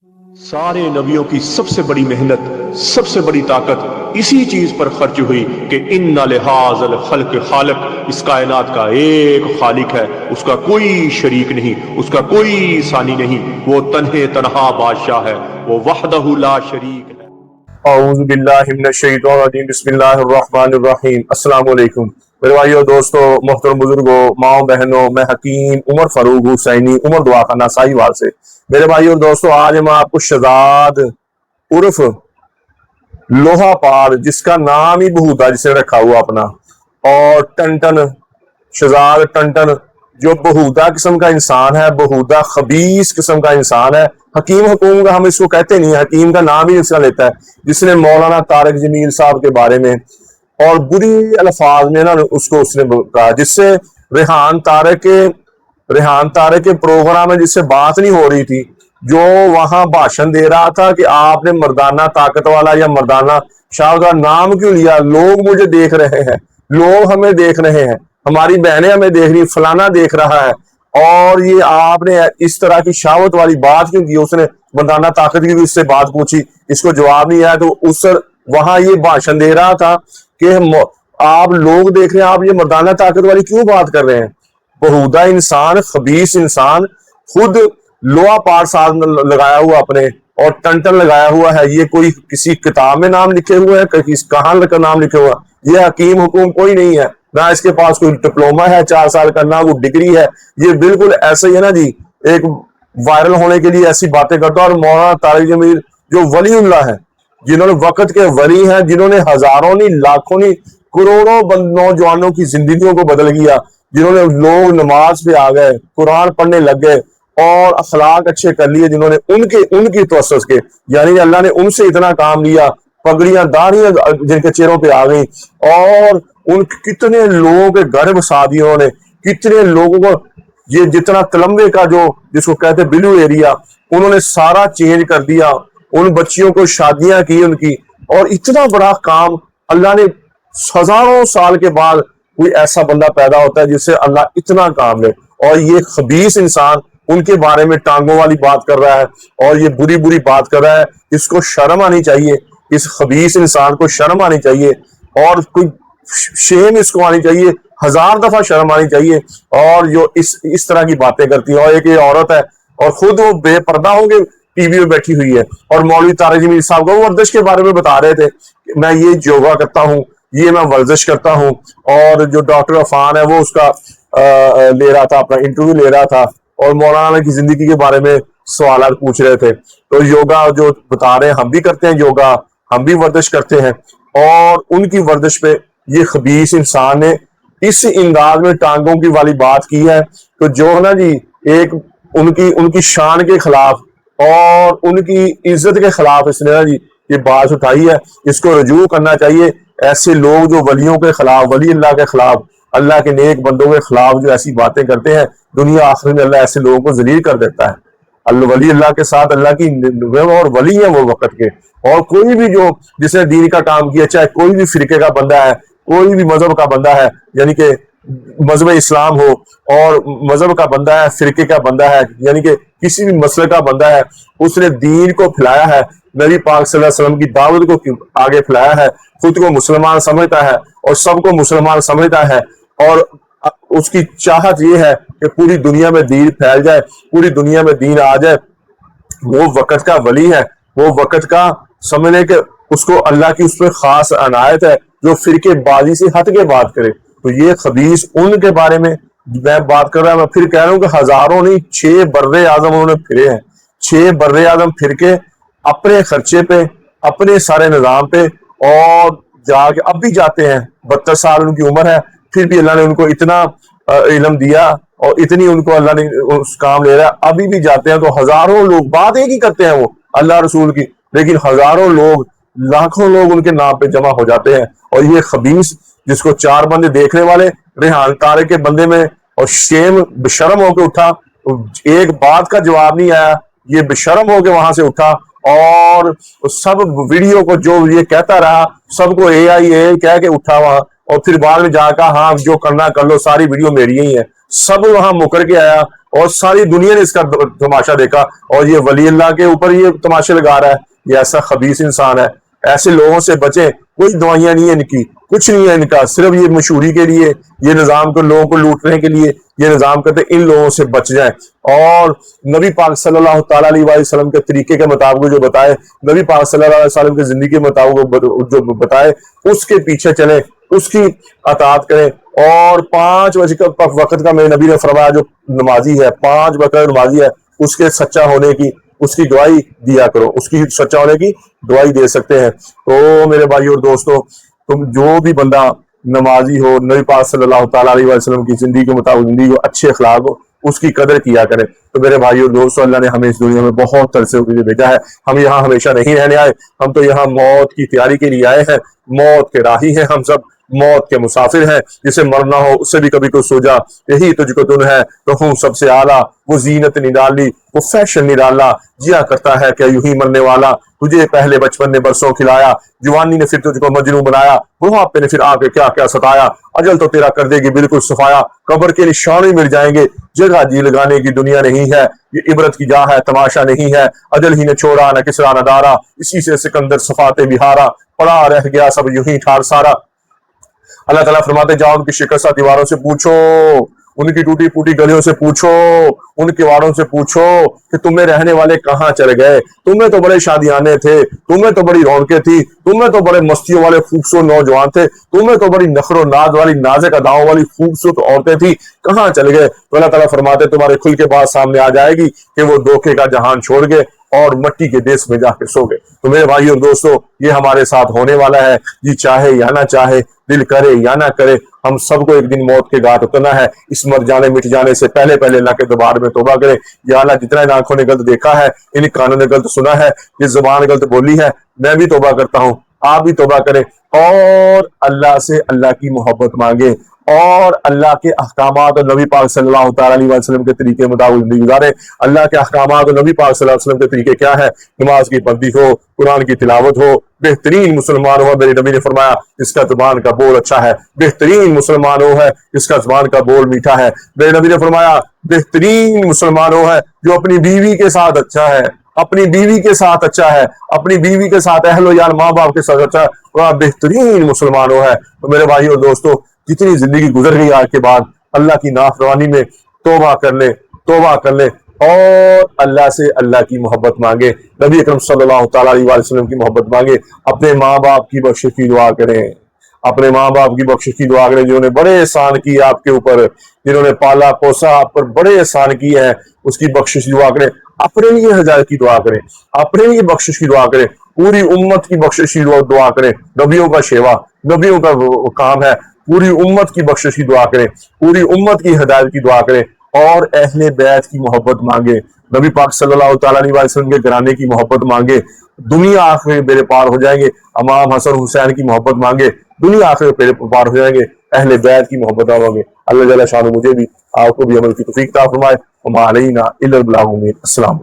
सारे नबियों की सबसे बड़ी मेहनत, सबसे बड़ी ताकत इसी चीज पर खर्च हुई कि इन्ना लिहाज़ल खल्क खालिक, इस कायनात का एक खालिक है, उसका कोई शरीक नहीं, उसका कोई सानी नहीं, वो तन्हे तन्हा बादशाह है, वो वहदहु ला शरीक है। औज़ु बिल्लाहि मिनश शैतानिर रजीम, बिस्मिल्लाहिर रहमानिर रहीम। अस्सलाम वालेकुम मेरे भाइयों, दोस्तों, मोहतरम बुजुर्गों, माओ बहनों, मैं हकीम उमर फारूक हुसैनी, उमर दुआखाना साहिवाल से। मेरे भाइयों दोस्तों, आज मैं आपको शहजाद उर्फ लोहा पार, जिसका नाम ही बहूदा जिसे रखा हुआ अपना, और टन शहजाद टन, जो बहूदा किस्म का इंसान है, बहूदा खबीस किस्म का इंसान है। हकीम हुकूम का हम इसको कहते नहीं है, हकीम का नाम ही इसका लेता है, जिसने मौलाना तारिक जमील साहब के बारे में और बुरी अल्फाज में ना उसको उसने कहा, जिससे रेहान तारिक के प्रोग्राम में जिससे बात नहीं हो रही थी, जो वहां भाषण दे रहा था कि आपने मर्दाना ताकत वाला या मर्दाना शाह का नाम क्यों लिया, लोग मुझे देख रहे हैं, लोग हमें देख रहे हैं, हमारी बहनें हमें देख रही, फलाना देख रहा है, और ये आपने इस तरह की शावत वाली बात क्यों की। उसने मर्दाना ताकत की भी उससे बात पूछी, इसको जवाब नहीं आया, तो उस वहां ये भाषण दे रहा था कि आप लोग देख रहे हैं, आप ये मर्दाना ताकत वाली क्यों बात कर रहे हैं। बहूदा इंसान, खबीस इंसान, खुद लोहा पार साथ लगाया हुआ अपने, और टन लगाया हुआ है। ये कोई किसी किताब में नाम लिखे हुए हैं, कहाँ का नाम लिखे हुआ, ये हकीम हुकूम कोई नहीं है, ना इसके पास कोई डिप्लोमा है 4 साल का, ना वो डिग्री है। ये बिल्कुल ऐसे ही है ना जी, एक वायरल होने के लिए ऐसी बातें करता है। और मौलाना तारिक जमील जो वलीउल्लाह है, जिन्होंने वक्त के वली हैं, जिन्होंने हजारों नहीं, लाखों नहीं, करोड़ों नौजवानों की जिंदगियों को बदल गया, जिन्होंने लोग नमाज पे आ गए, कुरान पढ़ने लग गए और अखलाक अच्छे कर लिए, जिन्होंने उनकी तवस्सुस के, यानी अल्लाह ने उनसे इतना काम लिया, पगड़ियां दाढ़ियां जिनके चेहरों पे आ गई, और उन कितने लोगों के घर बसा दिए उन्होंने, कितने लोगों को, ये जितना तलम्बे का जो जिसको कहते ब्लू एरिया, उन्होंने सारा चेंज कर दिया, उन बच्चियों को शादियां की उनकी, और इतना बड़ा काम अल्लाह ने, हजारों साल के बाद कोई ऐसा बंदा पैदा होता है जिससे अल्लाह इतना काम ले। और ये खबीस इंसान उनके बारे में टांगों वाली बात कर रहा है, और ये बुरी बुरी बात कर रहा है। इसको शर्म आनी चाहिए, इस खबीस इंसान को शर्म आनी चाहिए, और कोई शेम इसको आनी चाहिए, 1000 दफा शर्म आनी चाहिए। और जो इस तरह की बातें करती है, और एक ये औरत है, और खुद वो बेपर्दा होंगे टीवी में बैठी हुई है, और मौलवी तारिक जमील साहब को वर्जिश के बारे में बता रहे थे, मैं ये योगा करता हूँ, ये मैं वर्जिश करता हूँ। और जो डॉक्टर अफान है वो उसका ले रहा था, अपना इंटरव्यू ले रहा था, और मौलाना की जिंदगी के बारे में सवाल पूछ रहे थे। तो योगा जो बता रहे हैं, हम भी करते हैं योगा, हम भी वर्जिश करते हैं, और उनकी वर्जिश पे ये खबीस इंसान ने इस अंदाज में टांगों की वाली बात की है। तो जो है ना जी, एक उनकी शान के खिलाफ और उनकी इज्जत के खिलाफ इसने ना जी ये बात उठाई है। इसको रजू करना चाहिए। ऐसे लोग जो वलियों के खिलाफ, वली अल्लाह के खिलाफ, अल्लाह के नेक बंदों के खिलाफ जो ऐसी बातें करते हैं, दुनिया आखिर में अल्लाह ऐसे लोगों को जलील कर देता है। वली अल्लाह के साथ अल्लाह की, और वली है वो वक्त के। और कोई भी जो जिसने दीन का काम किया, चाहे कोई भी फिरके का बंदा है, कोई भी मजहब का बंदा है, यानी कि मजहब इस्लाम हो, और मजहब का बंदा है, फिरके का बंदा है, यानी कि किसी भी मसले का बंदा है, उसने दीन को फैलाया है, नबी पाक सल्लल्लाहु अलैहि वसल्लम की दावत को आगे फैलाया है, खुद को मुसलमान समझता है और सबको मुसलमान समझता है, और उसकी चाहत ये है कि पूरी दुनिया में दीन फैल जाए, पूरी दुनिया में दीन आ जाए। वो वक्त का वली है, वो वक्त का समझने के उसको अल्लाह की उस पर खास अनायत है, जो फिरके बाजी से हट के बात करे। तो ये खबीस उनके बारे में मैं बात कर रहा हूं। मैं फिर कह रहा हूं कि हजारों नहीं, 6 बर्रे आजम उन्होंने फिरे हैं, 6 बर्रे आजम फिर के अपने खर्चे पे, अपने सारे निजाम पे, और जाके अब भी जाते हैं। 72 साल उनकी उम्र है, फिर भी अल्लाह ने उनको इतना इल्म दिया, और इतनी उनको अल्लाह ने उस काम ले रहा है, अभी भी जाते हैं। तो हजारों लोग बात एक ही करते हैं वो अल्लाह रसूल की, लेकिन हजारों लोग, लाखों लोग उनके नाम पे जमा हो जाते हैं। और ये खबीस, जिसको 4 बंदे देखने वाले, रेहान तारिक के बंदे में और शेम बेशरम होके उठा, एक बात का जवाब नहीं आया, ये बेशरम होके वहां से उठा, और सब वीडियो को जो ये कहता रहा, सबको AI कह के उठा वहां, और फिर बाद में जाकर हाँ जो करना कर लो, सारी वीडियो मेरी ही है, सब वहां मुकर के आया और सारी दुनिया ने इसका तमाशा देखा, और ये वली अल्लाह के ऊपर ये तमाशे लगा रहा है। ये ऐसा खबीस इंसान है। ऐसे लोगों से बचें, कोई दवाइयां नहीं है इनकी, कुछ नहीं है इनका, सिर्फ ये मशहूरी के लिए, ये निजाम को लोगों को लूटने के लिए ये निजाम करते। इन लोगों से बच जाएं और नबी पाक सल्लल्लाहु ताला अलैहि वसल्लम के तरीके के मुताबिक जो बताए, नबी पाक सल्लल्लाहु अलैहि वसल्लम की जिंदगी के मुताबिक जो बताए उसके पीछे चलें, उसकी अताअत करें। और 5 वक्त का मेरे नबी ने फरमाया जो नमाजी है, 5 वक्त नमाजी है, उसके सच्चा होने की उसकी गवाही दिया करो, उसकी सच्चा होने की गवाही दे सकते हैं। तो मेरे भाई और दोस्तों, तुम जो भी बंदा नमाजी हो, नबी पाक सल्लल्लाहु ताला अलैहि वसल्लम की जिंदगी के मुताबिक जिंदगी हो, अच्छे अखलाक हो, उसकी कदर किया करें। तो मेरे भाई और दोस्तों, अल्लाह ने हमें इस दुनिया में बहुत तरसे के लिए भेजा है। हम यहाँ हमेशा नहीं रहने आए, हम तो यहाँ मौत की तैयारी के लिए आए हैं। मौत के राही हैं हम सब, मौत के मुसाफिर हैं। जिसे मरना हो उससे भी कभी कुछ सोचा, यही तुझको तुन है तो हूँ सबसे आला। वो जीनत निराली, वो फैशन निराला, जिया करता है क्या यूं ही मरने वाला। तुझे पहले बचपन ने बरसों खिलाया, जवानी ने फिर तुझको मजनू बनाया, बुढ़ापे ने फिर आके क्या क्या सताया। अजल तो तेरा कर देगी बिल्कुल सफाया, कब्र के निशाने मिल जाएंगे, जगह जी लगाने की दुनिया नहीं है। ये इबरत की जा है, तमाशा नहीं है। अजल ही ने छोड़ा न किसरा न दारा, इसी से सिकंदर सफाते बिहारा। पड़ा रह गया सब यूं ही ठार सारा। अल्लाह ताला फरमाते जाओ उनकी शिकस्त दीवारों से पूछो, उनकी टूटी फूटी गलियों से पूछो, उनके वारों से पूछो कि तुम्हें रहने वाले कहाँ चले गए। तुम्हें तो बड़े शादियाने थे, तुम्हें तो बड़ी रौनकें थी, तुम्हें तो बड़े मस्तियों वाले खूबसूरत नौजवान थे, तुम्हें तो बड़ी नखरो नाज वाली नाज़िक अदाओं वाली खूबसूरत औरतें थी, कहाँ चले गए। तो अल्लाह ताला फरमाते तुम्हारे खुल के बाद सामने आ जाएगी कि वो धोखे का जहान छोड़ गए और मिट्टी के देश में जाके सो गए। तो मेरे भाई और दोस्तों, ये हमारे साथ होने वाला है, जी चाहे या ना चाहे, दिल करे या ना करे, हम सबको एक दिन मौत के घाट उतरना है। इस मर जाने मिट जाने से पहले पहले अल्लाह के दरबार में तौबा करें। या अल्लाह, जितना इन आंखों ने गलत देखा है, इन कानों ने गलत सुना है, ये जुबान गलत बोली है, मैं भी तौबा करता हूँ, आप भी तौबा करें और अल्लाह से अल्लाह की मोहब्बत मांगे और अल्लाह के अहकामात और नबी पाक सल्लल्लाहु अलैहि वसल्लम के तरीके मुताबिक जिंदगी गुजारे। अल्लाह के अहकामात और नबी पाक सल्लल्लाहु अलैहि वसल्लम के तरीके क्या है? नमाज की बंदी हो, कुरान की तिलावत हो, बेहतरीन मुसलमान हो। मेरे नबी ने फरमाया जिसका जुबान का बोल अच्छा है, बेहतरीन मुसलमान हो है जिसका जुबान का बोल मीठा है। मेरे नबी ने फरमाया बेहतरीन मुसलमान हो है जो अपनी बीवी के साथ अच्छा है, अपनी बीवी के साथ अच्छा है, अपनी बीवी के साथ अहलो यार माँ बाप के साथ अच्छा है, वह बेहतरीन मुसलमान हो है। तो मेरे भाई और दोस्तों, जितनी जिंदगी गुजर गई आज के बाद, अल्लाह की नाफरमानी में तौबा कर ले, तौबा कर ले और अल्लाह से अल्लाह की मोहब्बत मांगे, नबी अकरम सल्लल्लाहु ताला अलैहि वसल्लम की मोहब्बत मांगे। अपने माँ बाप की बख्शिश की दुआ करें, अपने माँ बाप की बख्शिश की दुआ करें, जिन्होंने बड़े एहसान किए आपके ऊपर, जिन्होंने पाला पोसा आप पर, बड़े एहसान किए हैं, उसकी बख्शिश की दुआ करें। अपने लिए हिदायत की दुआ करें, अपने लिए बख्शिश की दुआ करें, पूरी उम्मत की बख्शिश की दुआ करें। नबियों का शेवा, नबियों का काम है, पूरी उम्मत की बख्शिश की दुआ करें, पूरी उम्मत की हिदायत की दुआ करें और अहले बैत की मोहब्बत मांगे, नबी पाक सल्लल्लाहु ताला अलैहि वसल्लम के घराने की मोहब्बत मांगे। दुनिया आखिर बेड़े पार हो जाएंगे। इमाम हसन हुसैन की मोहब्बत मांगे, दुनिया आखिर बेड़े पार हो जाएंगे। अहले बैत की मोहब्बत मांगे। अल्लाह जल्ल शान मुझे भी आपको भी अमल की तौफीक अता फरमाए। वमा अलैना इल्लल बलाग। अस्सलाम।